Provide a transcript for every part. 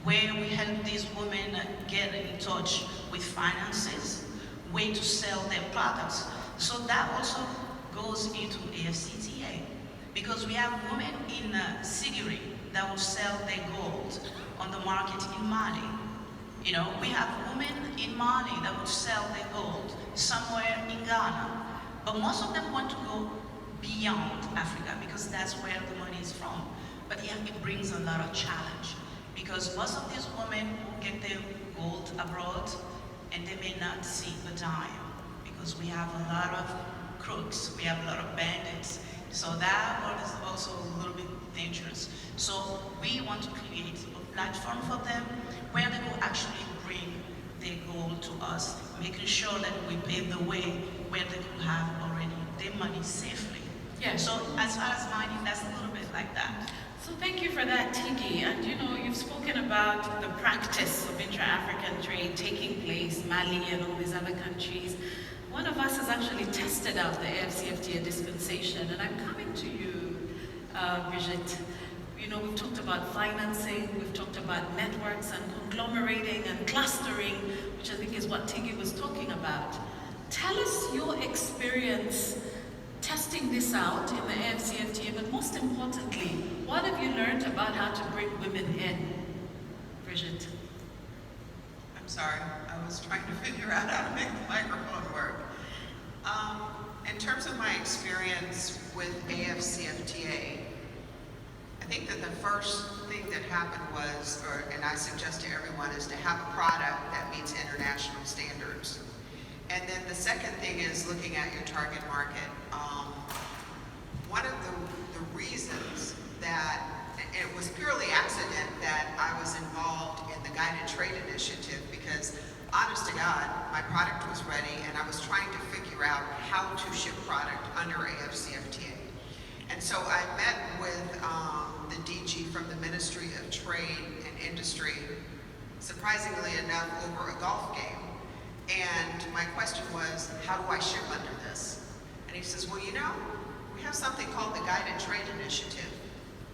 where we help these women get in touch with finances, way to sell their products. So that also goes into AfCFTA, because we have women in Sigiri that will sell their gold on the market in Mali. You know, we have women in Mali that would sell their gold somewhere in Ghana. But most of them want to go beyond Africa because that's where the money is from. But yeah, it brings a lot of challenge because most of these women will get their gold abroad and they may not see a dime because we have a lot of crooks, we have a lot of bandits. So that world is also a little bit dangerous. So we want to create a platform for them where they will actually bring their gold to us, making sure that we pave the way where they could have already their money safely. Yeah. So as far as mining, that's a little bit like that. So thank you for that, Tigi. And you know, you've spoken about the practice of intra-African trade taking place, Mali and all these other countries. One of us has actually tested out the AfCFTA dispensation, and I'm coming to you, Brigitte. You know, we've talked about financing, we've talked about networks and conglomerating and clustering, which I think is what Tigi was talking about. Tell us your experience testing this out in the AfCFTA, but most importantly, what have you learned about how to bring women in? Brigitte. I'm sorry, I was trying to figure out how to make the microphone work. In terms of my experience with AfCFTA, I think that the first thing that happened was, and I suggest to everyone, is to have a product that meets international standards. And then the second thing is looking at your target market. One of the reasons that, it was purely accident that I was involved in the Guided Trade Initiative because, honest to God, my product was ready and I was trying to figure out how to ship product under AfCFTA. And so I met with the DG from the Ministry of Trade and Industry, surprisingly enough, over a golf game. And my question was, how do I ship under this? And he says, well, you know, we have something called the Guided Trade Initiative.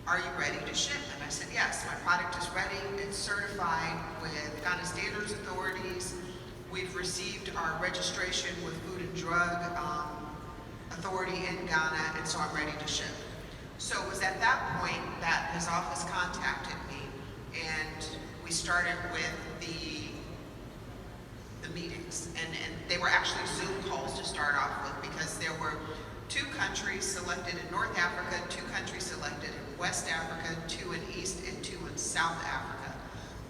Are you ready to ship? And I said, yes, my product is ready. It's certified with Ghana Standards Authorities. We've received our registration with Food and Drug Authority in Ghana, and so I'm ready to ship. So it was at that point that his office contacted me, and we started with the meetings. And they were actually Zoom calls to start off with because there were 2 countries selected in North Africa, 2 countries selected in West Africa, 2 in East and 2 in South Africa,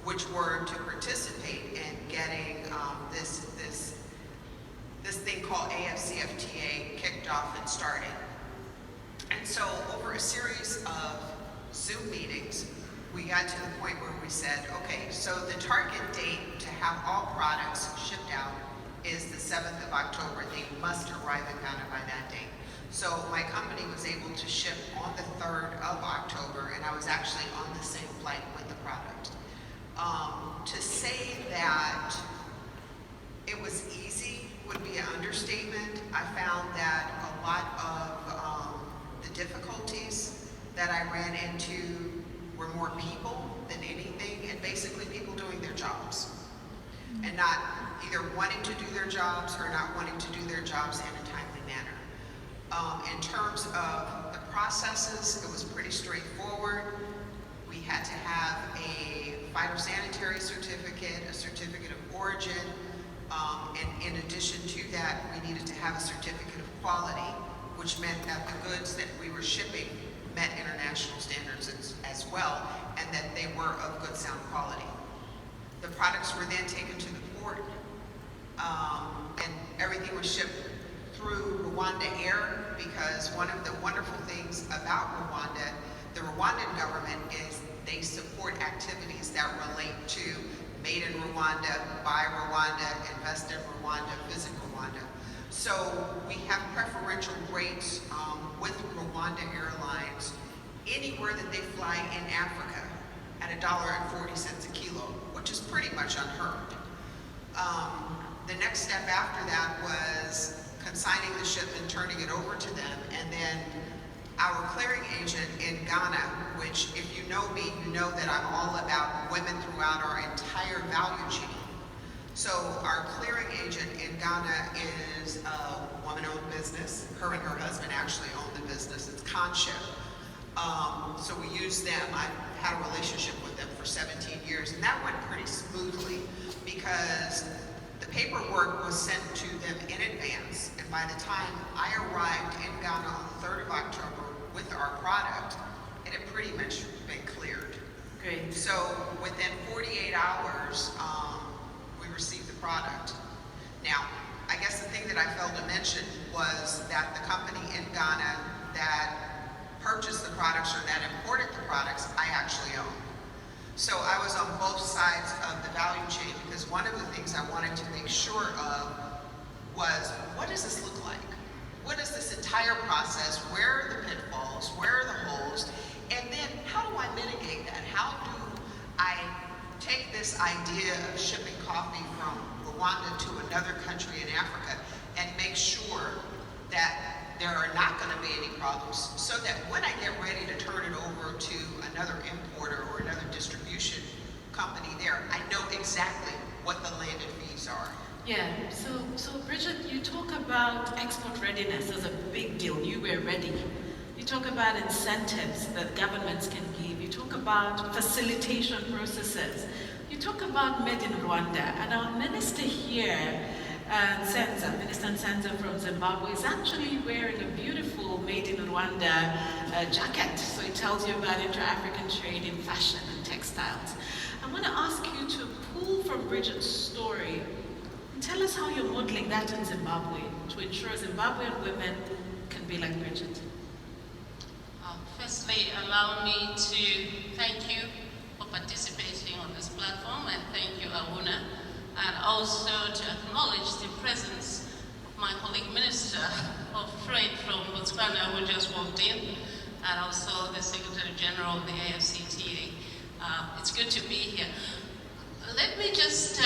which were to participate in getting this thing called AfCFTA kicked off and started. And so over a series of Zoom meetings, we got to the point where we said, okay, so the target date to have all products shipped out is the 7th of October. They must arrive in Ghana by that date. So my company was able to ship on the 3rd of October, and I was actually on the same flight with the product. To say that it was easy would be an understatement. I found that a lot of the difficulties that I ran into were more people than anything, and basically people doing their jobs and not either wanting to do their jobs or not wanting to do their jobs in a timely manner. In terms of the processes, it was pretty straightforward. We had to have a phytosanitary certificate, a certificate of origin, and in addition to that, we needed to have a certificate of quality, which meant that the goods that we were shipping met international standards as well, and that they were of good sound quality. The products were then taken to the port, and everything was shipped through Rwanda Air, because one of the wonderful things about Rwanda, the Rwandan government, is they support activities that relate to made in Rwanda, buy Rwanda, invest in Rwanda, visit Rwanda. So we have preferential rates with Rwanda Airlines anywhere that they fly in Africa at $1.40 a kilo, which is pretty much unheard. The next step after that was consigning the shipment, turning it over to them, and then our clearing agent in Ghana, which if you know me, you know that I'm all about women throughout throughout our entire value chain. So our clearing agent in Ghana is a woman-owned business. Her and her husband actually own the business. It's Conship. So we use them. I've had a relationship with them for 17 years, and that went pretty smoothly because the paperwork was sent to them in advance, and by the time I arrived in Ghana on the 3rd of October with our product, it had pretty much been cleared. Great. So within 48 hours, we received the product. Now, I guess the thing that I failed to mention was that the company in Ghana that purchased the products or that imported the products, I actually own. So I was on both sides of the value chain because one of the things I wanted to make sure of was, what does this look like? What is this entire process? Where are the pitfalls? Where are the holes? And then how do I mitigate that? How do I take this idea of shipping coffee from Rwanda to another country in Africa and make sure that there are not going to be any problems, so that when I get ready to turn it over to another importer or another distribution company there, I know exactly what the landed fees are. Yeah, so Bridget, you talk about export readiness as a big deal. You were ready. You talk about incentives that governments can give. You talk about facilitation processes. You talk about Made in Rwanda, and our minister here, Minister Nsenza from Zimbabwe, is actually wearing a beautiful Made in Rwanda jacket. So it tells you about inter-African trade in fashion and textiles. I want to ask you to pull from Bridget's story and tell us how you're modeling that in Zimbabwe to ensure Zimbabwean women can be like Bridget. Firstly, allow me to thank you for participating on this platform, and thank you, Awuna, and also to acknowledge the presence of my colleague Minister of Trade from Botswana who just walked in, and also the Secretary General of the AfCFTA. It's good to be here. Let me just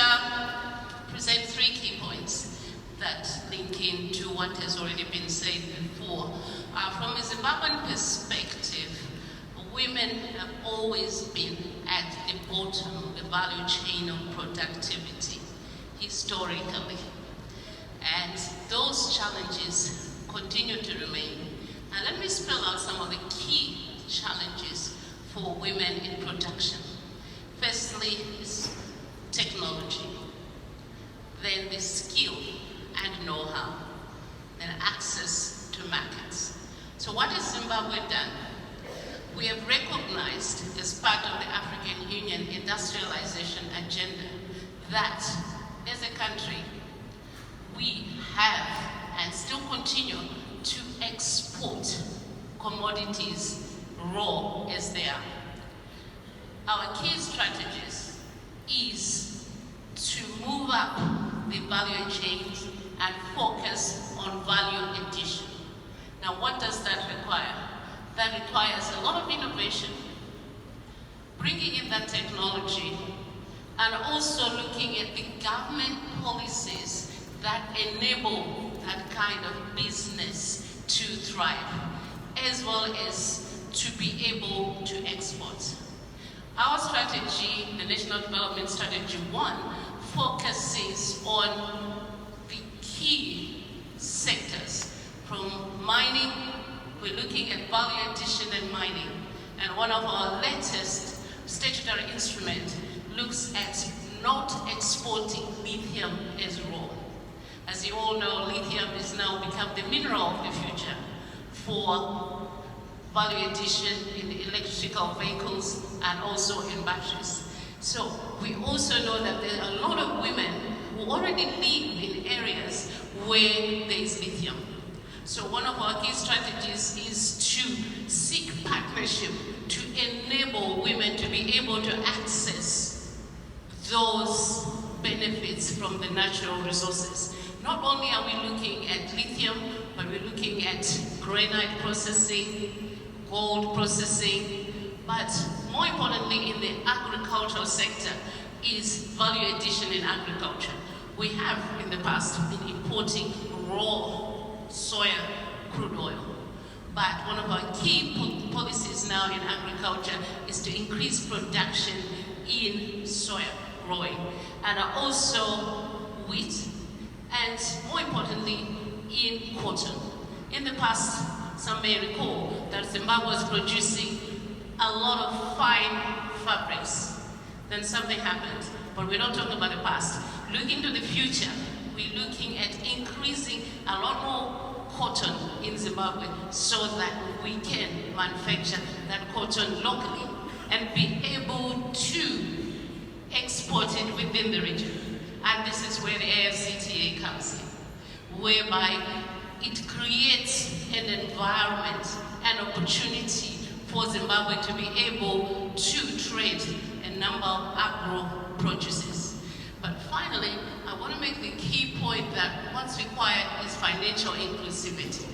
present 3 key points that link into what has already been said before. From a Zimbabwean perspective, women have always been at the bottom of the value chain of productivity, historically. And those challenges continue to remain. And let me spell out some of the key challenges for women in production. Firstly is technology, then the skill and know-how, then access to markets. So what has Zimbabwe done? We have recognized as part of the African Union industrialization agenda that as a country, we have and still continue to export commodities raw as they are. Our key strategies is to move up the value chains and focus on value addition. Now, what does that require? That requires a lot of innovation, bringing in that technology, and also looking at the government policies that enable that kind of business to thrive, as well as to be able to export. Our strategy, the National Development Strategy 1, focuses on the key sectors. From mining, we're looking at value addition and mining. And one of our latest statutory instruments looks at not exporting lithium as raw. As you all know, lithium has now become the mineral of the future for value addition in electrical vehicles and also in batteries. So we also know that there are a lot of women who already live in areas where there is lithium. So one of our key strategies is to seek partnership to enable women to be able to access those benefits from the natural resources. Not only are we looking at lithium, but we're looking at granite processing, gold processing, but more importantly in the agricultural sector is value addition in agriculture. We have in the past been importing raw soya crude oil, but one of our key policies now in agriculture is to increase production in soya growing, and also wheat, and more importantly, in cotton. In the past, some may recall that Zimbabwe was producing a lot of fine fabrics. Then something happened, but we're not talking about the past. Looking to the future, we're looking at increasing a lot more cotton in Zimbabwe so that we can manufacture that cotton locally and be able to export it within the region. And this is where the AfCFTA comes in, whereby it creates an environment, an opportunity for Zimbabwe to be able to trade a number of agro-produces. But finally, I want to make the key point that what's required is financial inclusivity.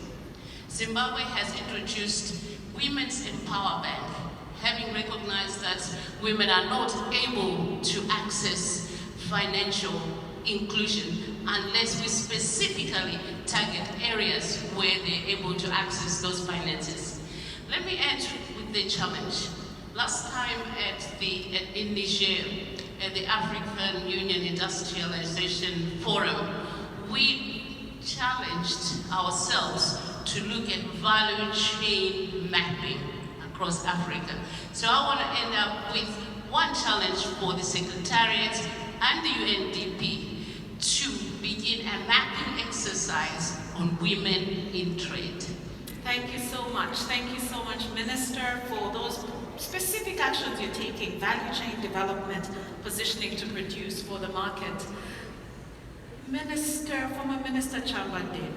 Zimbabwe has introduced Women's Empowerment, having recognized that women are not able to access financial inclusion unless we specifically target areas where they're able to access those finances. Let me end with the challenge. Last time in Niger, at the African Union Industrialization Forum, we challenged ourselves to look at value chain mapping across Africa. So I want to end up with one challenge for the Secretariat and the UNDP to begin a mapping exercise on women in trade. Thank you so much. Thank you so much, Minister, for those specific actions you're taking, value chain development, positioning to produce for the market. Former Minister Chambande,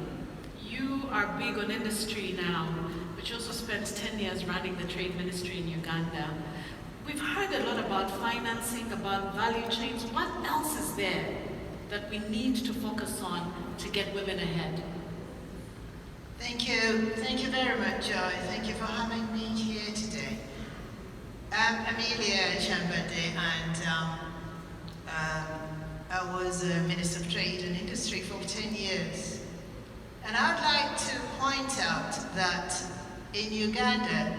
you are big on industry now, but you also spent 10 years running the trade ministry in Uganda. We've heard a lot about financing, about value chains. What else is there that we need to focus on to get women ahead? Thank you. Thank you very much, Joy. Thank you for having me here today. I'm Amelia Chambande, and I was a Minister of Trade and Industry for 10 years. And I'd like to point out that in Uganda,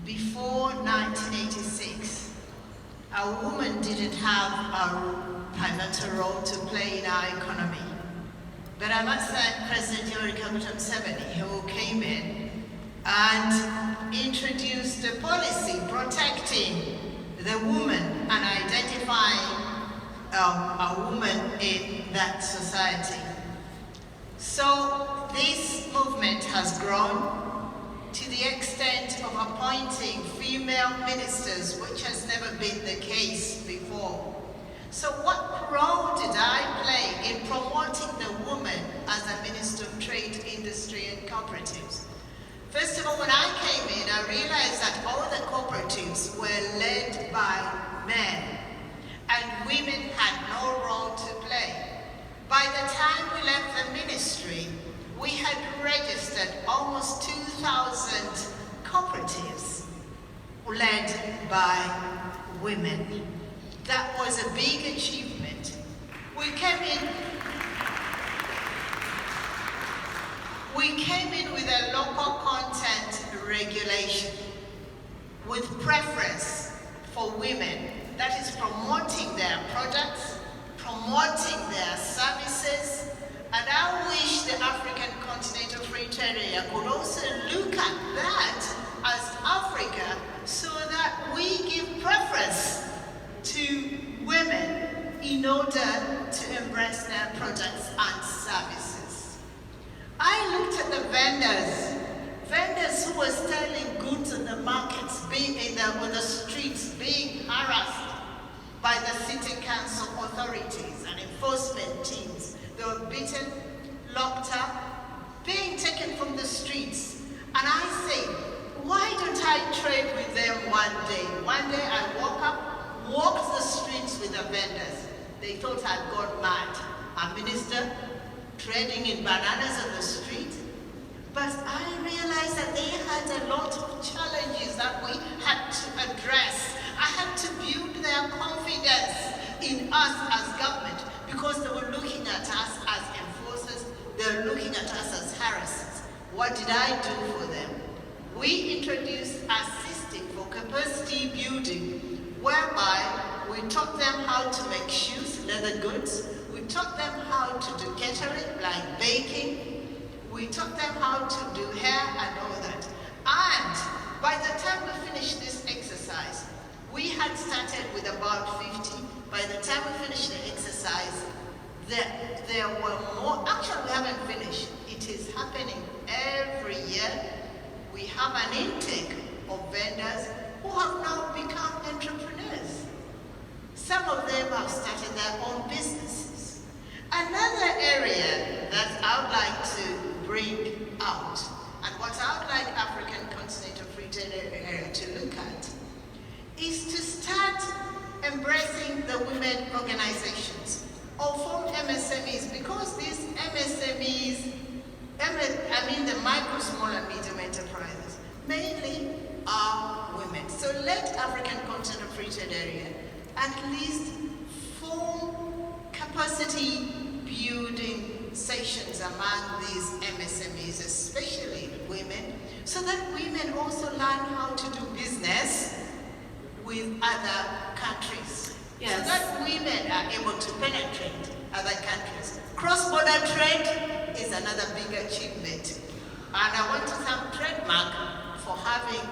before 1986, a woman didn't have a pivotal role to play in our economy. But I must thank President Yoweri Kaguta Museveni, who came in and introduced a policy protecting the woman and identifying a woman in that society. So this movement has grown to the extent of appointing female ministers, which has never been the case before. So what role did I play in promoting the woman as a Minister of Trade, Industry and Cooperatives? First of all, when I came in, I realized that all the cooperatives were led by men, and women had no role to play. By the time we left the ministry, we had registered almost 2,000 cooperatives led by women. That was a big achievement. We came in with a local content regulation with preference for women, that is promoting their products, promoting their services, and I wish the African Continental Free Trade Area could also look at that as Africa so that we give preference to women in order to embrace their products and services. I looked at the vendors who were selling goods in the markets, being on the streets, being harassed by the city council authorities and enforcement teams. They were beaten, locked up, being taken from the streets. And I say, why don't I trade with them one day? One day I woke up, walked the streets with the vendors. They thought I'd gone mad. A minister trading in bananas on the street. But I realized that they had a lot of challenges that we had to address. I had to build their confidence in us as government because they were looking at us as enforcers. They were looking at us as harassers. What did I do for them? We introduced assisting for capacity building whereby we taught them how to make shoes, leather goods. We taught them how to do catering, like baking. We taught them how to do hair and all that. And by the time we finished this exercise, we had started with about 50. By the time we finished the exercise, there were more. Actually, we haven't finished. It is happening every year. We have an intake of vendors who have now become entrepreneurs. Some of them have started their own businesses. Another area that I would like to bring out, and what I would like African Continental Free Trade Area to look at, is to start embracing the women organizations or form MSMEs, because these MSMEs, the micro, small and medium enterprises, mainly are women. So let African Continental Free Trade Area at least form capacity building sessions among these MSMEs, especially women, so that women also learn how to do business with other countries. Yes. So that women are able to penetrate other countries. Cross-border trade is another big achievement. And I want to thank Trademark for having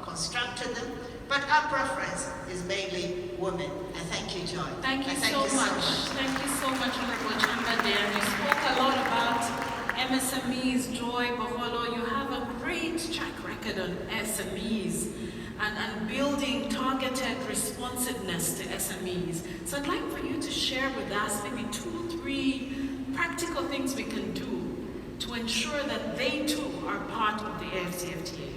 constructed them, but our preference is mainly women. And thank you, Joy. Thank you And so much. Thank you so much, Honorable Chambade. And you spoke a lot about MSMEs, Joy, Bavolo. You have a great track record on SMEs and building targeted responsiveness to SMEs. So I'd like for you to share with us maybe 2 or 3 practical things we can do to ensure that they too are part of the AfCFTA.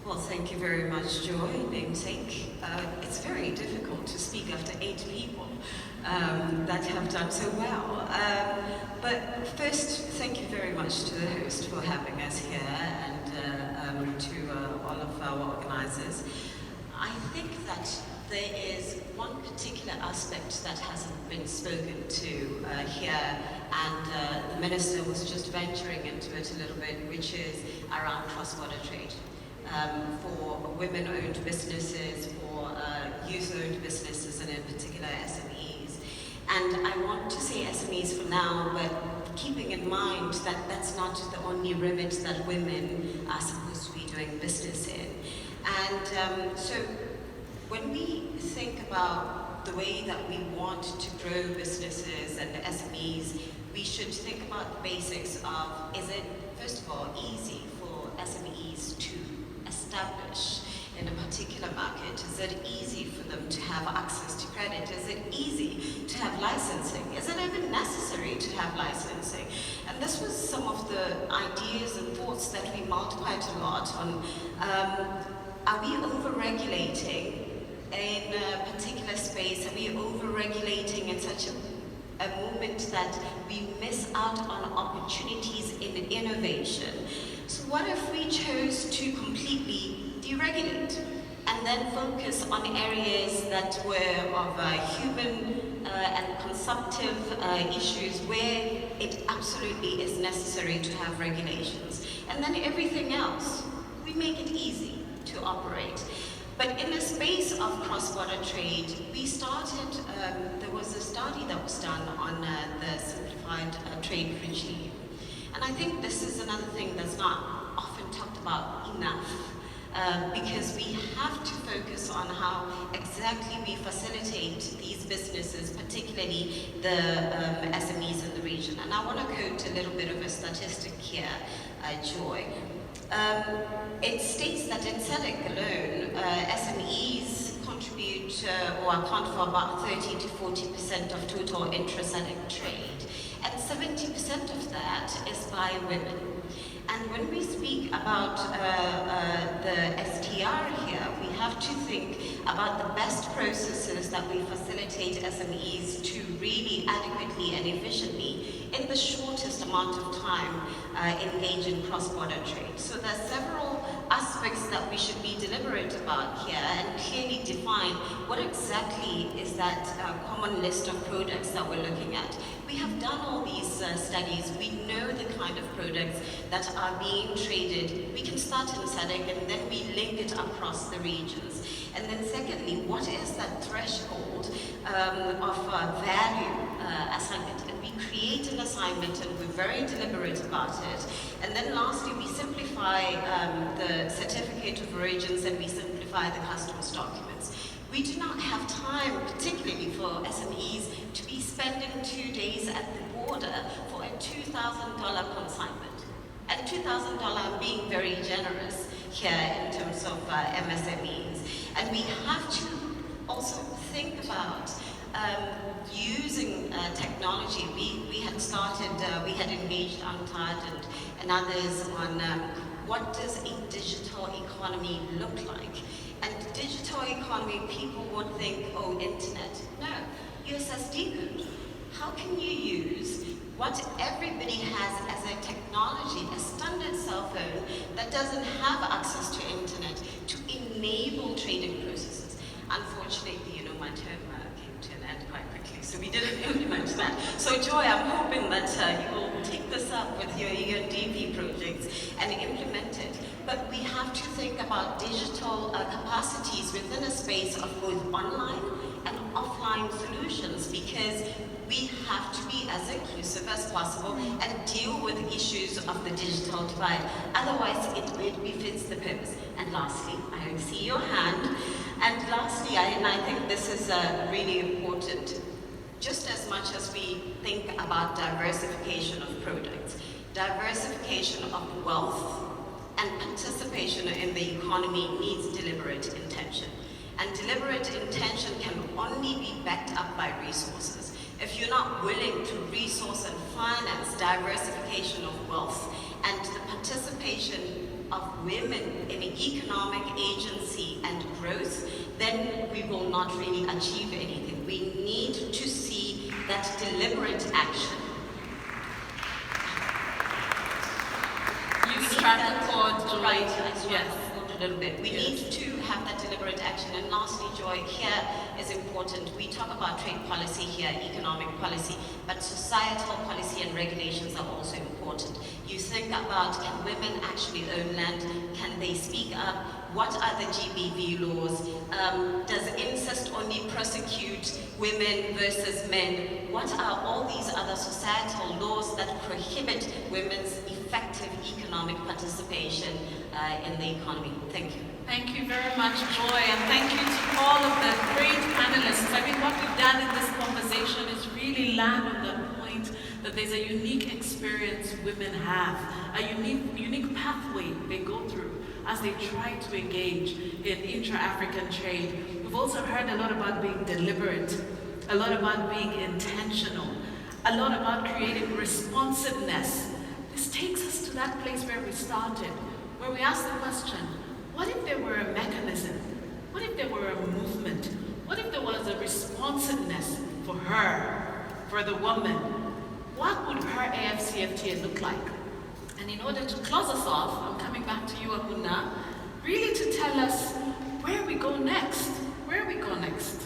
Well, thank you very much, Joy, namesake. It's very difficult to speak after 8 people that have done so well. But first, thank you very much to the host for having us here, and to all of our organizers. I think that there is one particular aspect that hasn't been spoken to here, and the Minister was just venturing into it a little bit, which is around cross-border trade. For women-owned businesses, for youth-owned businesses, and in particular SMEs. And I want to say SMEs for now, but keeping in mind that that's not the only remit that women are supposed to be doing business in. And so when we think about the way that we want to grow businesses and SMEs, we should think about the basics of, is it, first of all, easy for SMEs to establish in a particular market? Is it easy for them to have access to credit? Is it easy to have licensing? Is it even necessary to have licensing? And this was some of the ideas and thoughts that we multiplied a lot on. Are we over-regulating in a particular space? Are we over-regulating in such a moment that we miss out on opportunities in innovation? So what if we chose to completely deregulate and then focus on areas that were of human and consumptive issues where it absolutely is necessary to have regulations, and then everything else, we make it easy to operate. But in the space of cross-border trade, we started, there was a study that was done on the simplified trade regime. And I think this is another thing that's not often talked about enough, because we have to focus on how exactly we facilitate these businesses, particularly the SMEs in the region. And I want to quote a little bit of a statistic here, Joy. It states that in SADC alone, SMEs contribute or account for about 30 to 40% of total intra-SADC trade, and 70% of that is by women. And when we speak about the STR here, we have to think about the best processes that we facilitate SMEs to really adequately and efficiently, in the shortest amount of time, engage in cross-border trade. So there are several aspects that we should be deliberate about here and clearly define what exactly is that common list of products that we're looking at? We have done all these studies. We know the kind of products that are being traded. We can start in SADC and then we link it across the regions. And then secondly, what is that threshold of value assignment? And we create an assignment and we're very deliberate about it. And then lastly, we simplify the certificate of origins and we simplify the customs documents. We do not have time, particularly for SMEs, to be spending 2 days at the border for a $2,000 consignment. At $2,000, I'm being very generous here in terms of MSMEs. And we have to also think about using technology. We had started, we had engaged UNCTAD and others on what does a digital economy look like? And digital economy, people would think, oh, internet. No, USSD code. How can you use what everybody has as a technology, a standard cell phone that doesn't have access to internet to enable trading processes? Unfortunately, you know, my term came to an end quite quickly, so we didn't implement that. So Joy, I'm hoping that you will take this up with your UNDP projects and implement it. But we have to think about digital capacities within a space of both online and offline solutions, because we have to be as inclusive as possible and deal with issues of the digital divide. Otherwise, it befits the purpose. And lastly, I see your hand. And lastly, and I think this is really important, just as much as we think about diversification of products, diversification of wealth, and participation in the economy needs deliberate intention. And deliberate intention can only be backed up by resources. If you're not willing to resource and finance diversification of wealth and the participation of women in economic agency and growth, then we will not really achieve anything. We need to see that deliberate action. You struck a chord, Joy. Right, I struck Yes. a chord a little bit. We need to have that deliberate action. And lastly, Joy, here is important. We talk about trade policy here, economic policy, but societal policy and regulations are also important. You think about, can women actually own land? Can they speak up? What are the GBV laws? Does incest only prosecute women versus men? What are all these other societal laws that prohibit women's effective economic participation in the economy? Thank you. Thank you very much, Joy, and thank you to all of the great panelists. I mean, what we've done in this conversation is really land on the point that there's a unique experience women have, a unique pathway they go through as they try to engage in intra-African trade. We've also heard a lot about being deliberate, a lot about being intentional, a lot about creating responsiveness. This takes us to that place where we started, where we asked the question, what if there were a mechanism? What if there were a movement? What if there was a responsiveness for her, for the woman? What would her AfCFTA look like? And in order to close us off, I'm coming back to you, Ahuna, really to tell us where we go next. Where we go next.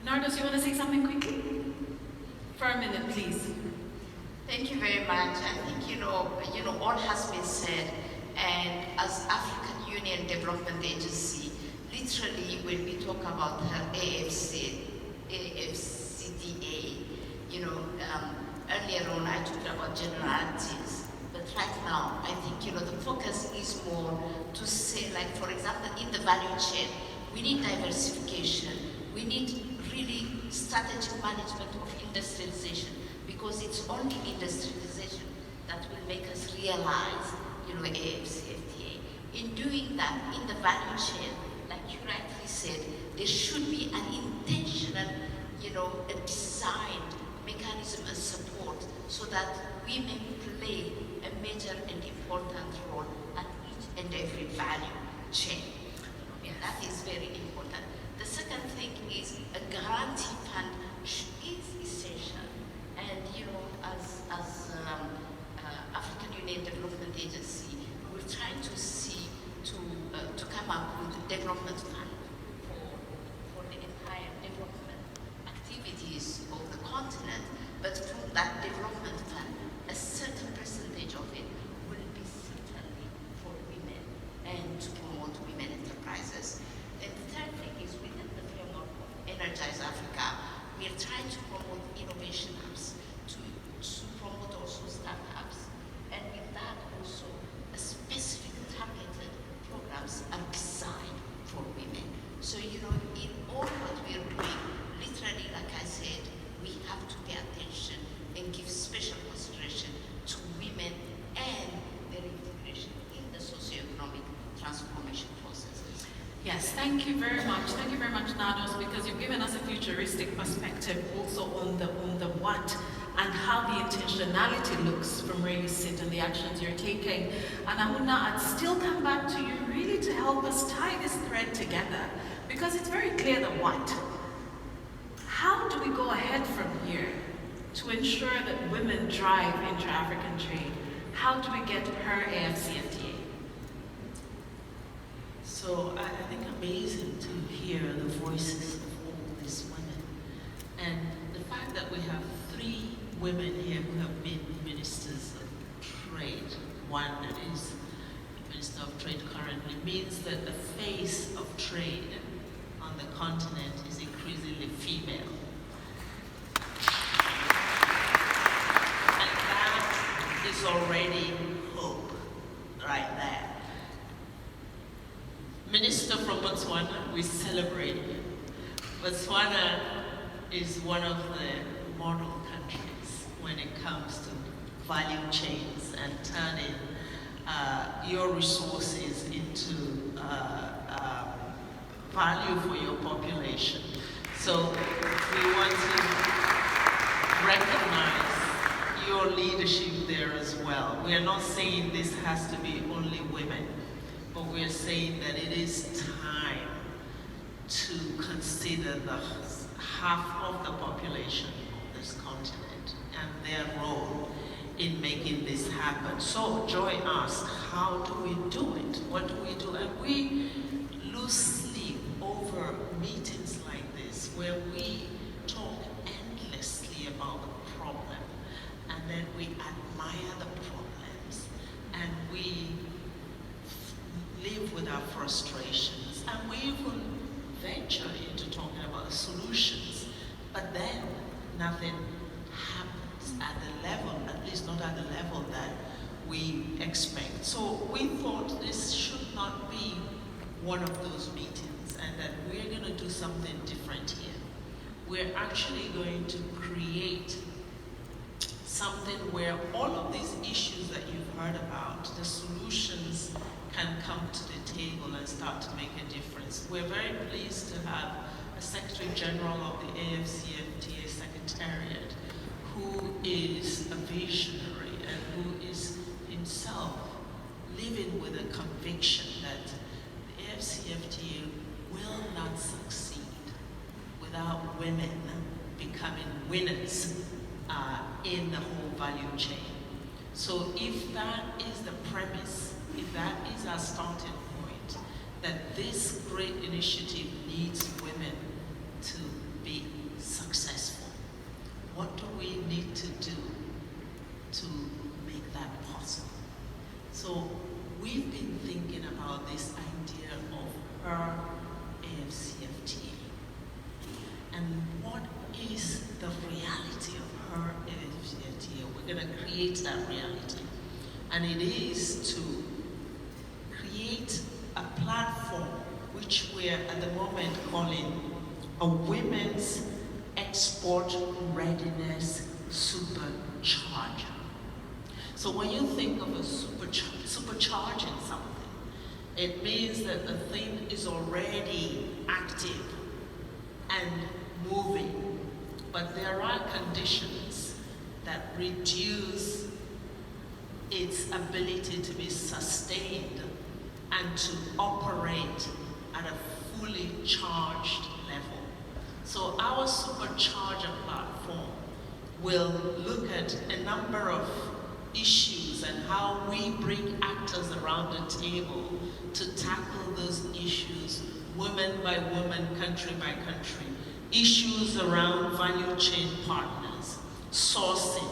Nardos, you want to say something quickly? For a minute, please. Thank you very much. I think, you know, all has been said. And as African Union Development Agency, literally when we talk about her AfCFTA, earlier on I talked about generalities, but right now I think, the focus is more to say, like, for example, in the value chain, we need diversification. We need really strategic management of industrialization, because it's only industrialization that will make us realize, AfCFTA. In doing that, in the value chain, like you rightly said, there should be an intentional, a designed mechanism and support so that women play a major and important role at each and every value chain. And that is very important. The second thing is a guarantee fund is essential. And as African Union Development Agency, we're trying to see to to come up with a development fund for the entire development activities of the continent, but from that development fund, a certain percentage of it will be certainly for women and to promote women enterprises. And the third thing is within the framework of Energize Africa, we are trying to promote innovation hubs, to promote also startups, and with that also a specific targeted programs are designed for women. So, you know, in all what we are doing, literally, like I said, we have to pay attention and give special consideration to women and their integration in the socio-economic transformation processes. Yes, thank you very much. Thank you very much, Nados, because you've given us a futuristic perspective also on the what and how the intentionality looks from where you sit and the actions you're taking. And I'd still come back to you really to help us tie this thread together, because it's very clear the what. How do we go ahead from here to ensure that women drive intra-African trade? How do we get her AfCFTA? So I think amazing to hear the voices of all these women. And the fact that we have 3 women here who have been ministers of trade, one is Minister of Trade currently, means that the face of trade on the continent is increasingly female. And that is already hope right there. Minister from Botswana, we celebrate him. Botswana is one of the model countries when it comes to value chains and turning your resources into value for your population. So we want to recognize your leadership there as well. We are not saying this has to be only women, but we're saying that it is time to consider the half of the population of this continent and their role in making this happen. So Joy asked, how do we do it? What do we do? And we lose sleep over meetings like this where we talk endlessly about the problem, and then we admire the problems, and we live with our frustrations, and we even venture into talking about solutions, but then nothing happens at the level, at least not at the level that we expect. So we thought this should not be one of those meetings, and that we're going to do something different here. We're actually going to create something where all of these issues that you've heard about, the solutions can come to the table and start to make a difference. We're very pleased to have a Secretary General of the AfCFTA Secretariat who is a visionary and who is himself living with a conviction that the AfCFTA will not succeed without women becoming winners in the whole value chain. So if that is the premise, if that is our starting point, that this great initiative needs women to be successful, what do we need to do to make that possible? So we've been thinking about this idea of her AfCFTA and what is the reality of her AfCFTA. We're going to create that reality, and it is to create a platform which we're at the moment calling a Women's Export Readiness Supercharger. So when you think of a supercharging something, it means that the thing is already active and moving, but there are conditions that reduce its ability to be sustained and to operate at a fully charged level. So our supercharger platform will look at a number of issues and how we bring actors around the table to tackle those issues, woman by woman, country by country. Issues around value chain partners, sourcing,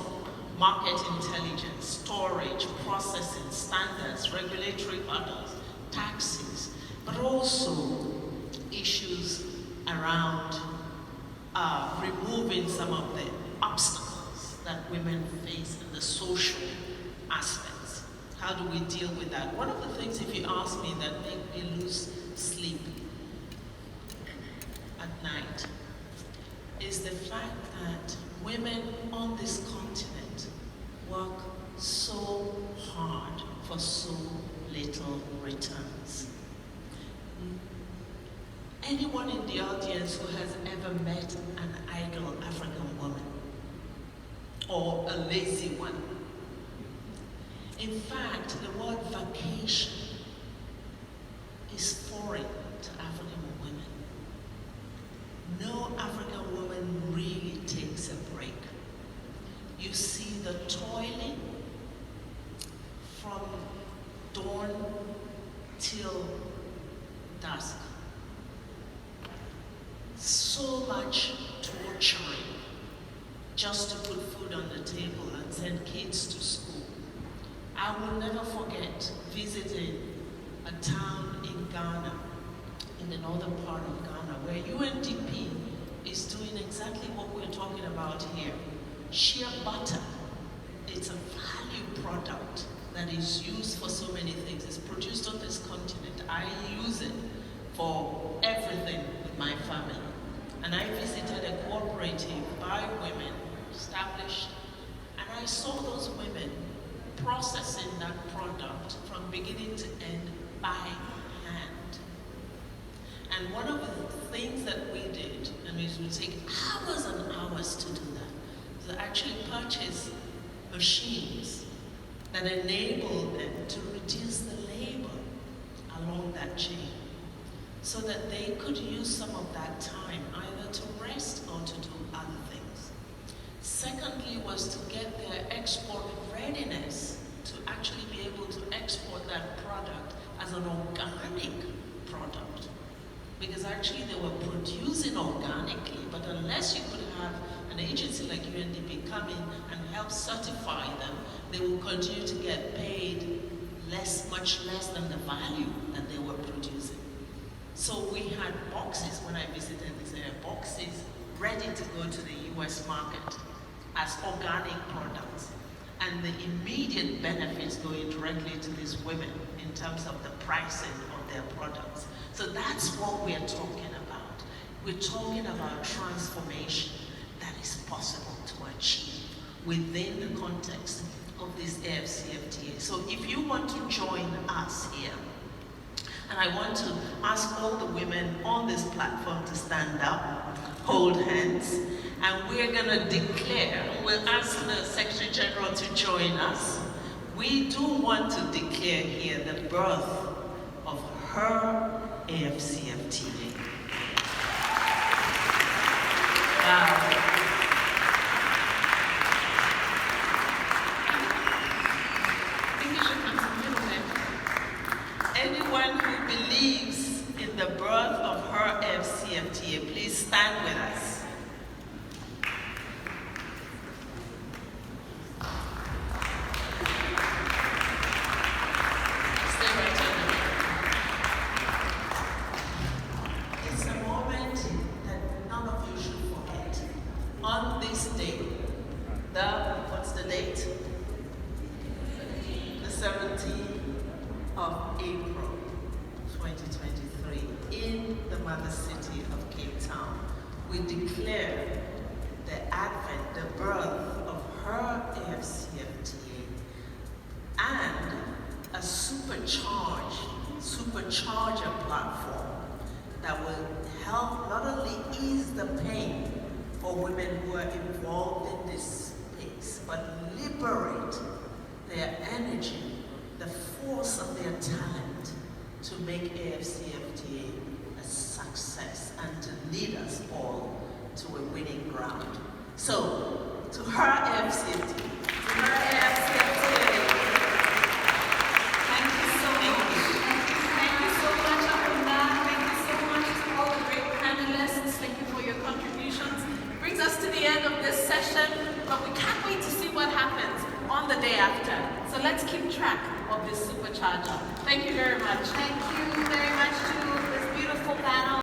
market intelligence, storage, processing, standards, regulatory hurdles, taxes, but also issues around removing some of the obstacles that women face in the social aspects. How do we deal with that? One of the things, if you ask me, that make me lose sleep at night is the fact that women on this continent work so hard for so little returns. Anyone in the audience who has ever met an idle African woman or a lazy one? In fact, the word vacation is foreign to African women. No African woman really takes a break. You see the toiling from dawn till dusk. So much torturing just to put food on the table and send kids to school. I will never forget visiting a town in Ghana, in the northern part of Ghana, where UNDP is doing exactly what we're talking about here. Shea butter, it's a value product that is used for so many things. It's produced on this continent. I use it for everything with my family. And I visited a cooperative by women, established, and I saw those women processing that product from beginning to end by hand. And one of the things that we did, and it would take hours and hours to do that, is to actually purchase machines that enable them to reduce the labor along that chain, so that they could use some of that time either to rest or to do other things. Secondly was to get their export readiness to actually be able to export that product as an organic product. Because actually they were producing organically, but unless you could have an agency like UNDP come in and help certify them, they will continue to get paid much less than the value that they were producing. So we had boxes, when I visited this area, boxes ready to go to the US market as organic products. And the immediate benefits going directly to these women in terms of the pricing of their products. So that's what we're talking about. We're talking about transformation that is possible to achieve within the context of this AfCFTA. So if you want to join us here, and I want to ask all the women on this platform to stand up, hold hands, and we're gonna declare, we'll ask the Secretary General to join us. We do want to declare here the birth of her AfCFTA. Wow. Anyone who believes in the birth of her AfCFTA, please stand with us. Stay right there. It's a moment that none of you should forget. On this day, what's the date? The 17th of April 2023, in the mother city of Cape Town, we declare the advent, the birth of her AfCFTA, and a supercharger platform that will help not only ease the pain for women who are involved in this space, but liberate their energy, the force of their talent to make AfCFTA a success and to lead us all to a winning ground. So, to her AfCFTA, to her AfCFTA.